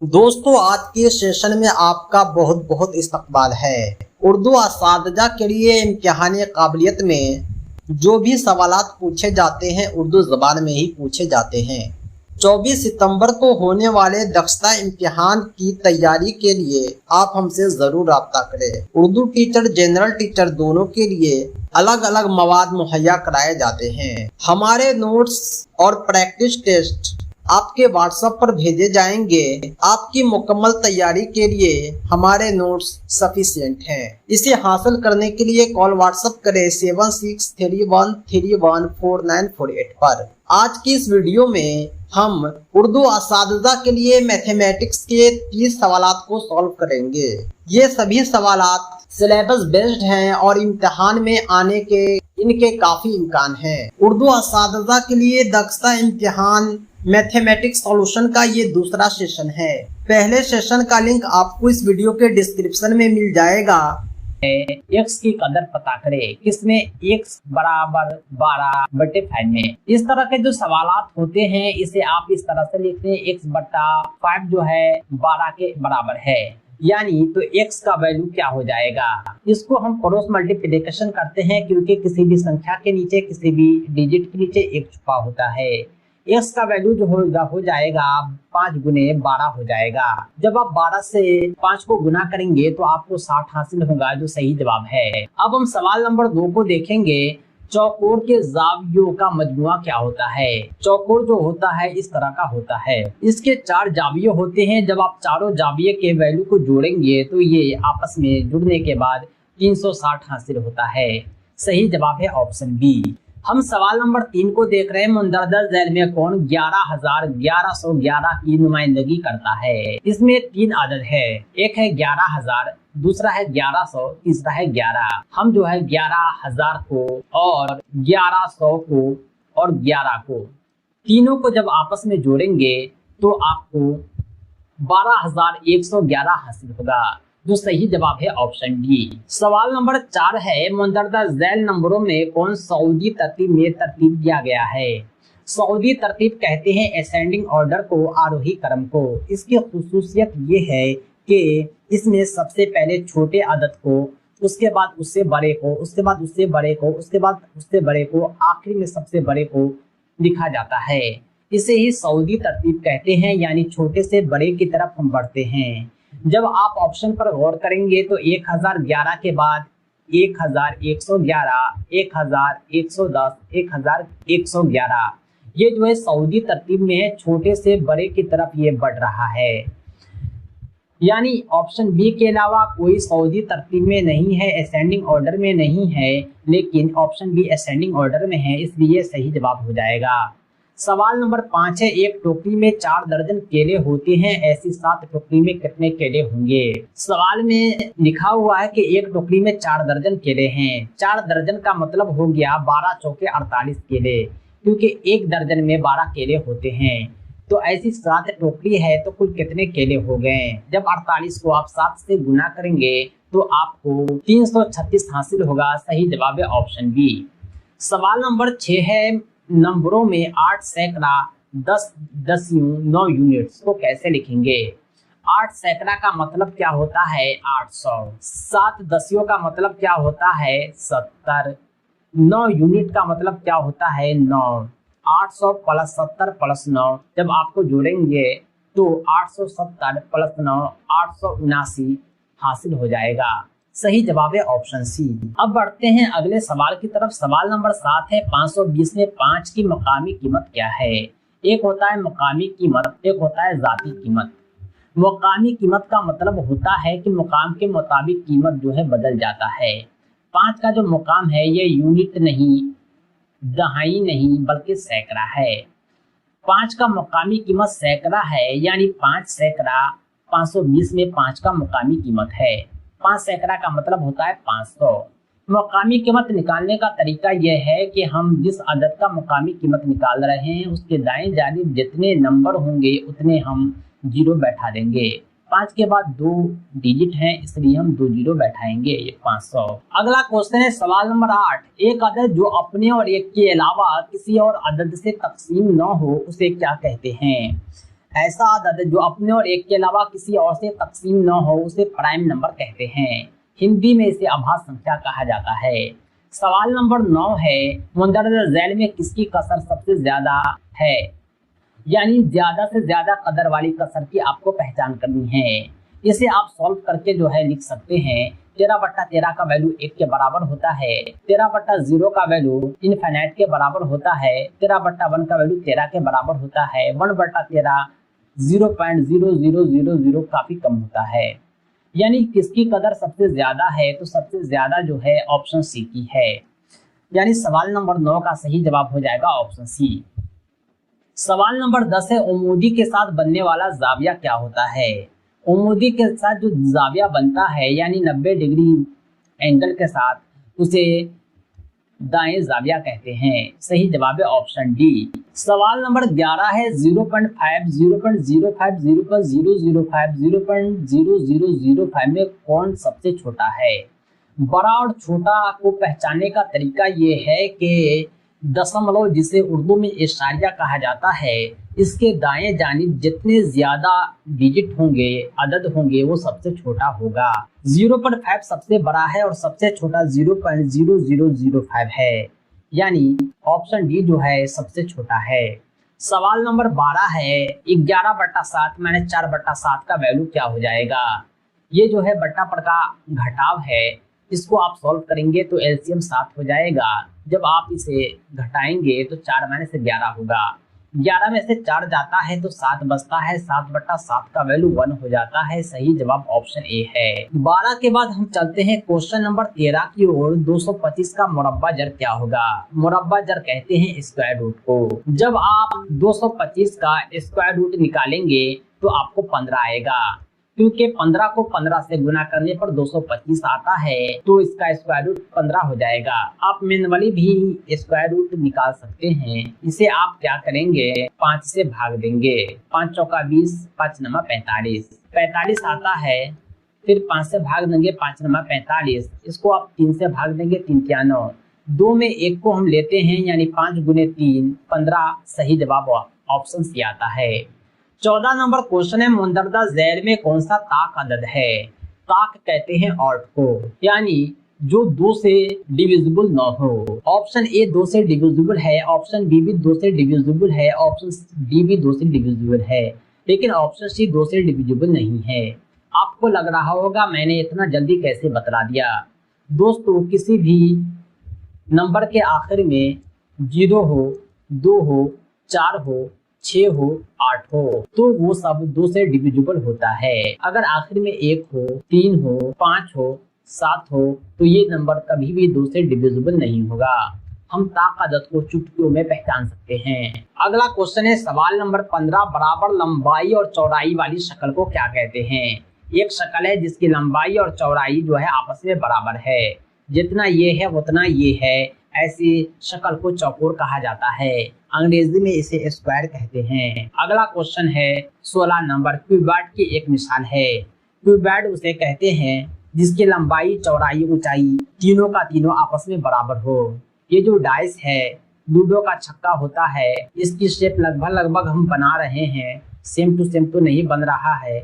दोस्तों, आज के सेशन में आपका बहुत बहुत इस्तकबाल है। उर्दू असातिज़ा के लिए इम्तिहानी काबिलियत में जो भी सवालात पूछे जाते हैं उर्दू ज़बान में ही पूछे जाते हैं। 24 सितंबर को होने वाले दक्षता इम्तिहान की तैयारी के लिए आप हमसे ज़रूर रब्ता करें। उर्दू टीचर, जनरल टीचर दोनों के लिए अलग अलग मवाद मुहैया कराए जाते हैं। हमारे नोट्स और प्रैक्टिस टेस्ट आपके व्हाट्सएप पर भेजे जाएंगे। आपकी मुकम्मल तैयारी के लिए हमारे नोट्स सफिशिएंट हैं। इसे हासिल करने के लिए कॉल व्हाट्सएप करें 7631314948 पर। आज की इस वीडियो में हम उर्दू असातिज़ा के लिए मैथमेटिक्स के 30 सवालात को सॉल्व करेंगे। ये सभी सवालात सिलेबस बेस्ड हैं और इम्तिहान में आने के इनके काफी इम्कान हैं। उर्दू असातिज़ा के लिए दक्षता इम्तिहान मैथमेटिक्स सॉल्यूशन का ये दूसरा सेशन है। पहले सेशन का लिंक आपको इस वीडियो के डिस्क्रिप्शन में मिल जाएगा। x की कदर पता करें किसमें x बराबर 12/5 में। इस तरह के जो सवालात होते हैं इसे आप इस तरह से लिखते हैं x/5 जो है 12 के बराबर है, यानी तो x का वैल्यू क्या हो जाएगा। इसको हम क्रॉस मल्टीप्लिकेशन करते हैं क्योंकि किसी भी संख्या के नीचे, किसी भी डिजिट के नीचे एक छुपा होता है। x का वैल्यू जो हो जाएगा 5 गुने 12 हो जाएगा। जब आप 12 से 5 को गुना करेंगे तो आपको 60 हासिल होगा, जो सही जवाब है। अब हम सवाल नंबर 2 को देखेंगे। चौकोर के जावियों का मजमुआ क्या होता है। चौकोर जो होता है इस तरह का होता है। इसके 4 जाविये होते हैं। जब आप चारों जाविये के वैल्यू को जोड़ेंगे तो ये आपस में जुड़ने के बाद 360 हासिल होता है। सही जवाब है ऑप्शन बी। हम सवाल नंबर 3 को देख रहे हैं। मुंदरजा झैल में कौन 11,1111 की नुमाइंदगी करता है। इसमें 3 आदद है। एक है 11,000, दूसरा है 1100, तीसरा है 11। हम जो है 11,000 को और 1100 को और 11 को तीनों को जब आपस में जोड़ेंगे तो आपको 12,111 हासिल होगा, जो सही जवाब है ऑप्शन डी। सवाल नंबर 4 है। मुंदरजा झैल नंबरों में कौन सऊदी तरतीब में तरतीब दिया गया है। सऊदी तरतीब कहते हैं असेंडिंग ऑर्डर को, आरोही क्रम को। इसकी खुसूसियत ये है कि इसमें सबसे पहले छोटे अदद को, उसके बाद उससे बड़े को, उसके बाद उससे बड़े को, उसके बाद उससे बड़े को, आखिरी में सबसे बड़े को लिखा जाता है। इसे ही सऊदी तरतीब कहते हैं, यानी छोटे से बड़े की तरफ हम बढ़ते हैं। जब आप ऑप्शन पर गौर करेंगे तो 1011 के बाद 1111, 1110, 1111 ये जो है सऊदी तरतीब में है, छोटे से बड़े की तरफ ये बढ़ रहा है। यानी ऑप्शन बी के अलावा कोई सऊदी तरतीब में नहीं है, असेंडिंग ऑर्डर में नहीं है, लेकिन ऑप्शन बी असेंडिंग ऑर्डर में है, इसलिए सही जवाब हो जाएगा। सवाल नंबर 5 है। एक टोकरी में 4 दर्जन केले होते हैं, ऐसी 7 टोकरी में कितने केले होंगे। सवाल में लिखा हुआ है कि एक टोकरी में 4 दर्जन केले हैं। 4 दर्जन का मतलब हो गया 12 चौके 48 केले, क्योंकि एक दर्जन में 12 केले होते हैं। तो ऐसी 7 टोकरी है तो कुल कितने केले हो गए। जब 48 को आप 7 से गुना करेंगे तो आपको 336 हासिल होगा। सही जवाब है ऑप्शन बी। सवाल नंबर 6 है। नंबरों में 8 सैकड़ा, 10 दसियों, 9 यूनिट्स को कैसे लिखेंगे। 8 सैकड़ा का मतलब क्या होता है 800। 7 दसियों का मतलब क्या होता है 70। 9 यूनिट का मतलब क्या होता है 9। 800 प्लस 70 प्लस 9 जब आपको जोड़ेंगे तो 870 प्लस 9 879 हासिल हो जाएगा। सही जवाब है ऑप्शन सी। अब बढ़ते हैं अगले सवाल की तरफ। सवाल नंबर 7 है। 520 में 5 की मकामी कीमत क्या है। एक होता है मकामी कीमत, एक होता है जाती कीमत। मकामी कीमत का मतलब होता है कि मुकाम के मुताबिक कीमत जो है बदल जाता है। 5 का जो मुकाम है ये यूनिट नहीं, दहाई नहीं, बल्कि सैकड़ा है। 5 का मुकामी कीमत सैकड़ा है, यानी 5 सैकड़ा 520 में 5 का मुकामी कीमत है। 5 सैकड़ा का मतलब होता है 500। मुकामी कीमत निकालने का तरीका यह है कि हम जिस अदद का मुकामी कीमत निकाल रहे हैं उसके दाएं जानिब जितने नंबर होंगे उतने हम जीरो बैठा देंगे। 5 के बाद 2 डिजिट हैं, इसलिए हम 2 जीरो बैठाएंगे, ये 500। अगला क्वेश्चन है सवाल नंबर 8। एक अदद जो अपने और एक के अलावा किसी और अदद से तकसीम न हो उसे क्या कहते हैं। ऐसा अदद जो अपने और एक के अलावा किसी और से तकसीम न हो उसे प्राइम नंबर कहते हैं। हिंदी में इसे आभास संख्या कहा जाता है। सवाल नंबर 9 है, मुंदरजा झैल में किसकी कसर सबसे ज्यादा है? यानी ज्यादा से ज्यादा कदर वाली कसर की आपको पहचान करनी है। इसे आप सॉल्व करके जो है लिख सकते हैं। 13/13 का वैल्यू 1 के बराबर होता है। 13/0 का वैल्यू इनफाइनाइट के बराबर होता है। 13/1 का वैल्यू 13 के बराबर होता है। 1/13 0.0000 काफी कम होता है। यानी किसकी कदर सबसे ज्यादा है? तो सबसे ज्यादा जो है ऑप्शन सी की है। यानी सवाल नंबर 9 का सही जवाब हो जाएगा ऑप्शन सी। सवाल नंबर 10 है, उमूदी के साथ बनने वाला जाविया क्या होता है? उमूदी के साथ जो जाविया बनता है यानी 90 डिग्री एंगल के साथ, उसे दाएं जाविया कहते हैं। सही जवाब है ऑप्शन डी। सवाल नंबर 11 है, 0.5, 0.05, 0.005, 0.0005 में कौन सबसे छोटा है? बड़ा और छोटा को पहचानने का तरीका ये है कि दशमलव, जिसे उर्दू में इशारिया कहा जाता है, इसके दाएं जानिब जितने ज्यादा डिजिट होंगे, अदद होंगे, वो सबसे छोटा होगा। 0.5 सबसे बड़ा है और सबसे छोटा 0.0005 है। यानी ऑप्शन डी जो है सबसे छोटा है। सवाल नंबर 12 है, 11/7 माइनस 4/7 का वैल्यू क्या हो जाएगा? ये जो है बट्टा पर का घटाव है। इसको आप सॉल्व करेंगे तो एलसीएम 7 हो जाएगा। जब आप इसे घटाएंगे तो 4 - 11 होगा। 11 में से 4 जाता है तो 7 बचता है। 7/7 का वैल्यू 1 हो जाता है। सही जवाब ऑप्शन ए है। 12 के बाद हम चलते हैं क्वेश्चन नंबर 13 की ओर। 225 का मुरब्बा जर क्या होगा? मुरब्बा जर कहते हैं स्क्वायर रूट को। जब आप 225 का स्क्वायर रूट निकालेंगे तो आपको 15 आएगा, क्योंकि 15 को 15 से गुना करने पर 225 आता है, तो इसका स्क्वायर रूट 15 हो जाएगा। आप मैनुअली भी स्क्वायर रूट निकाल सकते हैं। इसे आप क्या करेंगे, 5 से भाग देंगे। 5 चौका 20, 5 नवा 45, 45 आता है। फिर 5 से भाग देंगे, 5 नवा 45। इसको आप 3 से भाग देंगे, 3 तिया 9। 2 में 1 को हम लेते हैं, यानी 5 गुने 3 15। सही जवाब ऑप्शन सी आता है। 14 नंबर क्वेश्चन है, मुंदरजा झैल में कौन सा ताक अदद है? ताक कहते हैं ऑड को, यानी जो 2 से डिविजिबल न हो। ऑप्शन ए 2 से डिविजिबल है, ऑप्शन बी भी 2 से डिविजिबल है, ऑप्शन डी भी 2 से डिविजिबल है, लेकिन ऑप्शन सी 2 से डिविजिबल नहीं है। आपको लग रहा होगा मैंने इतना जल्दी कैसे बतला दिया। दोस्तों, किसी भी नंबर के आखिर में 0 हो, 2 हो, 4 हो, 6 हो, 8 हो, तो वो सब 2 से डिविजिबल होता है। अगर आखिर में 1 हो, 3 हो, 5 हो, 7 हो, तो ये नंबर कभी भी 2 से डिविजिबल नहीं होगा। हम ताक अदद को चुटकियों में पहचान सकते हैं। अगला क्वेश्चन है, सवाल नंबर 15, बराबर लंबाई और चौड़ाई वाली शक्ल को क्या कहते हैं? एक शक्ल है जिसकी लंबाई और चौड़ाई जो है आपस में बराबर है। जितना ये है उतना ये है। ऐसी शक्ल को चौकोर कहा जाता है। अंग्रेजी में इसे स्क्वायर कहते हैं। अगला क्वेश्चन है 16 नंबर, क्यूबॉइड की एक मिसाल है। क्यूबॉइड उसे कहते हैं जिसकी लंबाई, चौड़ाई, ऊंचाई तीनों का तीनों आपस में बराबर हो। ये जो डाइस है, लूडो का छक्का होता है, इसकी शेप लगभग हम बना रहे हैं। सेम टू सेम तो नहीं बन रहा है,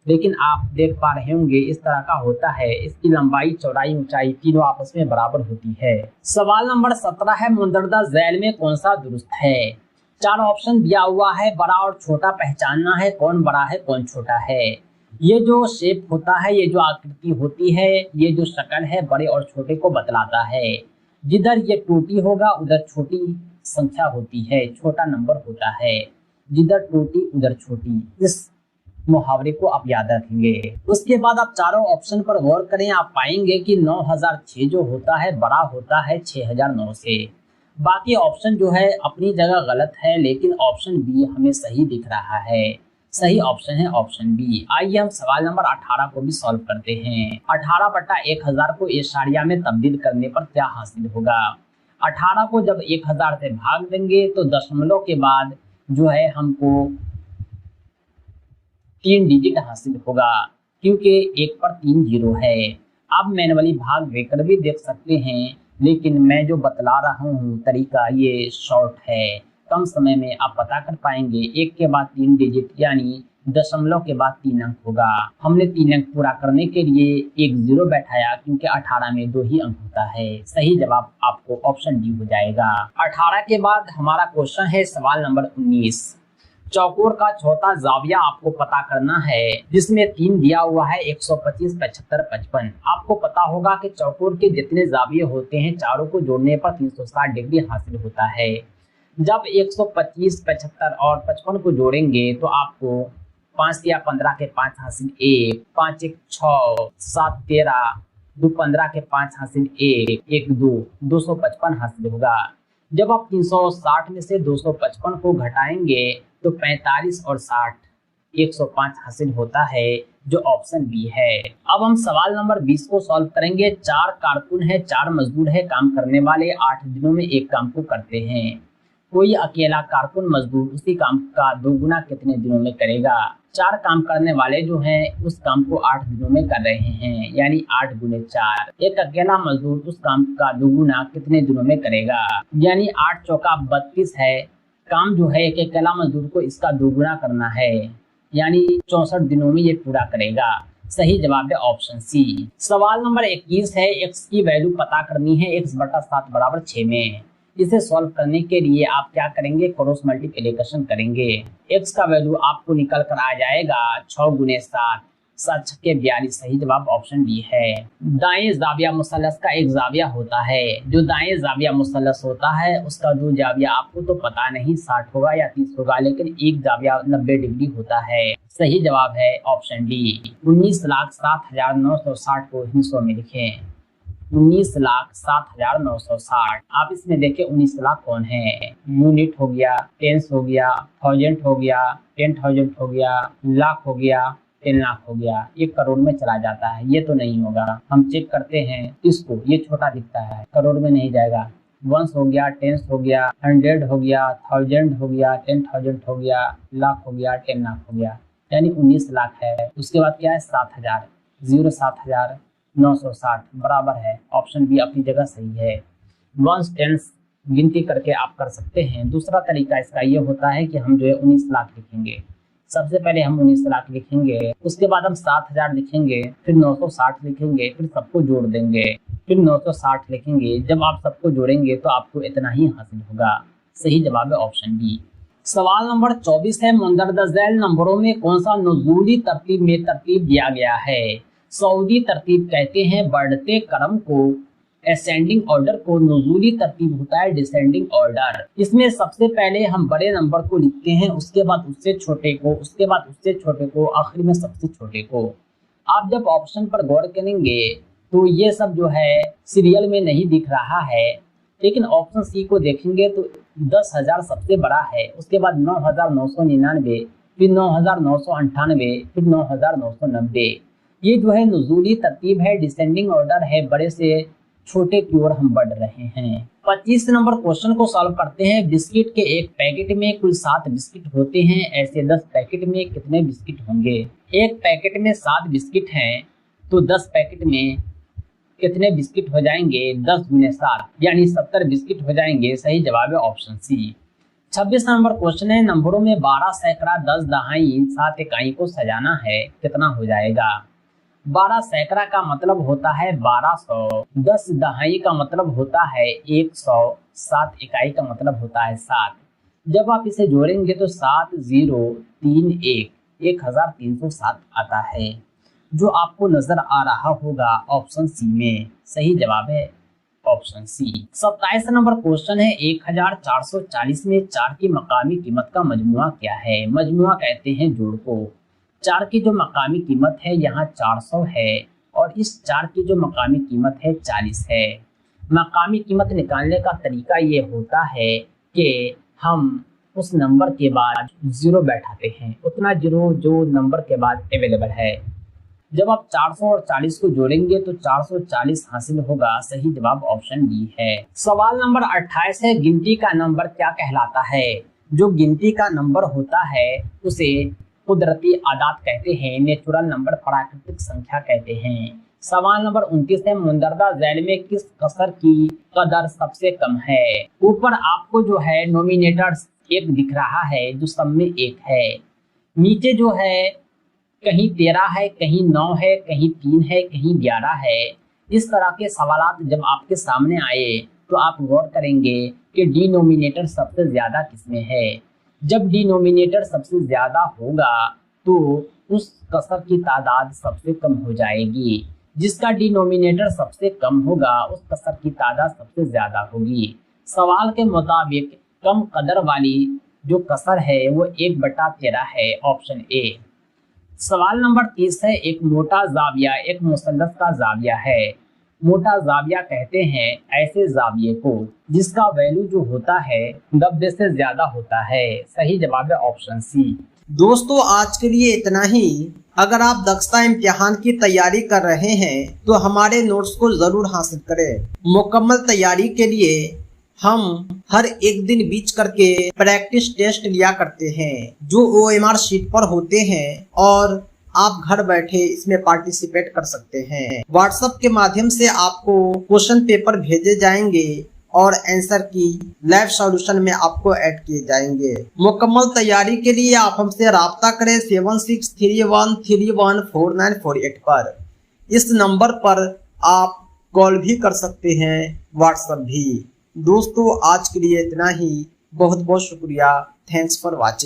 लेकिन आप देख पा रहे होंगे इस तरह का होता है। इसकी लंबाई, चौड़ाई, ऊंचाई तीनों आपस में बराबर होती है। सवाल नंबर 17 है, मुंदरजा झैल में कौन सा दुरुस्त है? 4 ऑप्शन दिया हुआ है। बड़ा और छोटा पहचानना है, कौन बड़ा है कौन छोटा है। ये जो शेप होता है, ये जो आकृति होती है, ये जो शक्ल है, बड़े और छोटे को बतलाता है। जिधर ये टूटी होगा उधर छोटी संख्या होती है, छोटा नंबर होता है। जिधर टूटी उधर छोटी। इस मुहावरे को आप याद रखेंगे। उसके बाद आप चारों ऑप्शन पर गौर करें। आप पाएंगे कि 9006 जो होता है बड़ा होता है 6009 से। बाकी ऑप्शन जो है अपनी जगह गलत है, लेकिन ऑप्शन बी हमें सही दिख रहा है। सही ऑप्शन है ऑप्शन बी। आइए हम सवाल नंबर 18 को भी सॉल्व करते हैं। 18/1000 को इशारिया में तब्दील करने पर क्या हासिल होगा? 18 को जब 1000 से भाग देंगे तो दशमलव के बाद जो है हमको 3 डिजिट हासिल होगा, क्योंकि 1 पर 3 जीरो है। आप मैनुअली भाग देकर भी देख सकते हैं, लेकिन मैं जो बतला रहा हूँ तरीका ये शॉर्ट है। कम समय में आप पता कर पाएंगे। 1 के बाद 3 डिजिट यानी दशमलव के बाद 3 अंक होगा। हमने 3 अंक पूरा करने के लिए एक 0 बैठाया क्योंकि 18 में 2 ही अंक होता है। सही जवाब आपको ऑप्शन डी हो जाएगा। 18 के बाद हमारा क्वेश्चन है सवाल नंबर 19। चौकोर का चौथा जाविया आपको पता करना है, जिसमें 3 दिया हुआ है 125, 75, 55। आपको पता होगा कि चौकोर के जितने जाविये होते हैं चारों को जोड़ने पर 360 डिग्री हासिल होता है। जब 125, 75 और 55 को जोड़ेंगे तो आपको 5 या 15 के 5 हासिल 1, 5 1 6, 7 13, 2 15 के 5 हासिल 1, 1 2, 255 हासिल होगा। जब आप 360 में से 255 को घटाएंगे तो 45 और 60 105 हासिल होता है, जो ऑप्शन बी है। अब हम सवाल नंबर 20 को सॉल्व करेंगे। 4 कारकुन है, 4 मजदूर है काम करने वाले, 8 दिनों में एक काम को करते हैं। कोई अकेला कारकुन मजदूर उसी काम का 2 गुना कितने दिनों में करेगा? 4 काम करने वाले जो हैं उस काम को 8 दिनों में कर रहे हैं, यानी 8 गुने 4। एक अकेला मजदूर उस काम का 2 गुना कितने दिनों में करेगा? यानी 8 चौका 32 है। काम जो है एक अकेला मजदूर को इसका 2 गुना करना है, यानी 64 दिनों में ये पूरा करेगा। सही जवाब है ऑप्शन सी। सवाल नंबर 21 है, x की वैल्यू पता करनी है x बटा 7 बराबर 6 में। इसे सॉल्व करने के लिए आप क्या करेंगे? क्रॉस मल्टीप्लिकेशन करेंगे। x का वैल्यू आपको निकल कर आ जाएगा 6 गुने 7, 7 छक्के 42। सही जवाब ऑप्शन डी है। दाएं जाविया मुसल्लस का एक जाविया होता है। जो दाएं जाविया मुसल्लस होता है उसका 2 जाविया आपको तो पता नहीं 60 होगा या 30 होगा, लेकिन एक जाविया 90 डिग्री होता है। सही जवाब है ऑप्शन डी। 19,07,960 को हिस्सों में लिखें। 19,07,960। आप इसमें देखें 19 लाख कौन है? यूनिट हो गया, टेंस हो गया, थाउजेंड हो गया, 10,000 हो गया, लाख हो गया, 10 लाख हो गया। ये करोड़ में चला जाता है, ये तो नहीं होगा। हम चेक करते हैं इसको, ये छोटा दिखता है, करोड़ में नहीं जाएगा। वंस हो गया, टेंस हो गया, 100 हो गया, 1000 हो गया, 10,000 हो गया, लाख हो गया, 10 लाख हो गया, यानी 19 लाख है। उसके बाद क्या है? 7,000, 07,960 बराबर है। ऑप्शन बी अपनी जगह सही है। वंस टेंस गिनती करके आप कर सकते हैं। दूसरा तरीका इसका ये होता है कि हम जो है 19 लाख लिखेंगे। सबसे पहले हम 19 लाख लिखेंगे, उसके बाद हम 7,000 लिखेंगे, फिर 960 लिखेंगे, फिर सबको जोड़ देंगे, फिर 960 लिखेंगे। जब आप सबको जोड़ेंगे तो आपको इतना ही हासिल होगा। सही जवाब है ऑप्शन बी। सवाल नंबर 24 है, मुंदरजा झैल नंबरों में कौन सा नुज़ूली तरतीब में तरतीब दिया गया है? सऊदी तरतीब कहते हैं बढ़ते क्रम को, असेंडिंग ऑर्डर को। नुज़ूली तरतीब होता है डिसेंडिंग ऑर्डर। इसमें सबसे पहले हम बड़े नंबर को लिखते हैं, उसके बाद उससे छोटे को, उसके बाद उससे छोटे को, आखिर में सबसे छोटे को। आप जब ऑप्शन पर गौर करेंगे तो ये सब जो है सीरियल में नहीं दिख रहा है, लेकिन ऑप्शन सी को देखेंगे तो 10,000 सबसे बड़ा है, उसके बाद 9,999, फिर 9,998, फिर 9,990। ये जो है नुज़ूली तरतीब है, डिसेंडिंग ऑर्डर है, बड़े से छोटे की ओर हम बढ़ रहे हैं। 25 नंबर क्वेश्चन को सॉल्व करते हैं। बिस्किट के एक पैकेट में कुल 7 बिस्किट होते हैं, ऐसे 10 पैकेट में कितने बिस्किट होंगे? एक पैकेट में 7 बिस्किट हैं तो 10 पैकेट में कितने बिस्किट हो जाएंगे? 10 गुने 7 यानी 70 बिस्किट हो जाएंगे। सही जवाब है ऑप्शन सी। 26 नंबर क्वेश्चन है, नंबरों में 12 सैकड़ा 10 दहाई 7 इकाई को सजाना है, कितना हो जाएगा? 12 सैकड़ा का मतलब होता है 1200, 10 दहाई का मतलब होता है 100, 7 इकाई का मतलब होता है 7। जब आप इसे जोड़ेंगे तो 7031 1307 आता है, जो आपको नजर आ रहा होगा ऑप्शन सी में। सही जवाब है ऑप्शन सी। 27 नंबर क्वेश्चन है, 1440 में 4 की मकामी कीमत का मजमुआ क्या है? मजमुआ कहते हैं जोड़ को। 4 की जो मकामी कीमत है यहाँ 400 है और इस 4 की जो मकामी कीमत है 40 है। मकामी कीमत निकालने का तरीका ये होता है कि हम उस नंबर के बाद 0 बैठाते हैं, उतना 0 जो नंबर के बाद अवेलेबल है। जब आप 400 और 40 को जोड़ेंगे तो 440 हासिल होगा। सही जवाब ऑप्शन डी है। सवाल नंबर 28 है, गिनती का नंबर क्या कहलाता है? जो गिनती का नंबर होता है उसे कुदरती आदात कहते हैं, नेचुरल नंबर प्राकृतिक संख्या कहते हैं। सवाल नंबर 29 है, मुंदरजा झैल में किस कसर की कदर सबसे कम है? ऊपर आपको जो है नोमिनेटर्स एक दिख रहा है जो सब में एक है। नीचे जो है कहीं 13 है, कहीं 9 है, कहीं 3 है, कहीं 11 है। इस तरह के सवालात जब आपके सामने आए तो आप गौर करेंगे कि डिनोमिनेटर सबसे ज्यादा किसमें है। जब डिनोमिनेटर सबसे ज्यादा होगा तो उस कसर की तादाद सबसे कम हो जाएगी। जिसका डिनोमिनेटर सबसे कम होगा उस कसर की तादाद सबसे ज्यादा होगी। सवाल के मुताबिक कम कदर वाली जो कसर है वो 1/13 है, ऑप्शन ए। सवाल नंबर 30 है, एक मोटा जाविया एक मुसल्लस का जाविया है। मोटा जाविया कहते हैं ऐसे जाविये को जिसका वैल्यू जो होता है 90 से ज्यादा होता है। सही जवाब है ऑप्शन सी। दोस्तों आज के लिए इतना ही। अगर आप दक्षता इम्तिहान की तैयारी कर रहे हैं तो हमारे नोट्स को जरूर हासिल करें। मुकम्मल तैयारी के लिए हम हर एक दिन बीच करके प्रैक्टिस टेस्ट लिया करते हैं जो OMR शीट पर होते हैं और आप घर बैठे इसमें पार्टिसिपेट कर सकते हैं। व्हाट्सएप के माध्यम से आपको क्वेश्चन पेपर भेजे जाएंगे और आंसर की लाइव सॉल्यूशन में आपको ऐड किए जाएंगे। मुकम्मल तैयारी के लिए आप हमसे राब्ता करें 7631314948 पर। इस नंबर पर आप कॉल भी कर सकते हैं, व्हाट्सएप भी। दोस्तों आज के लिए इतना ही। बहुत बहुत शुक्रिया। Thanks for watching.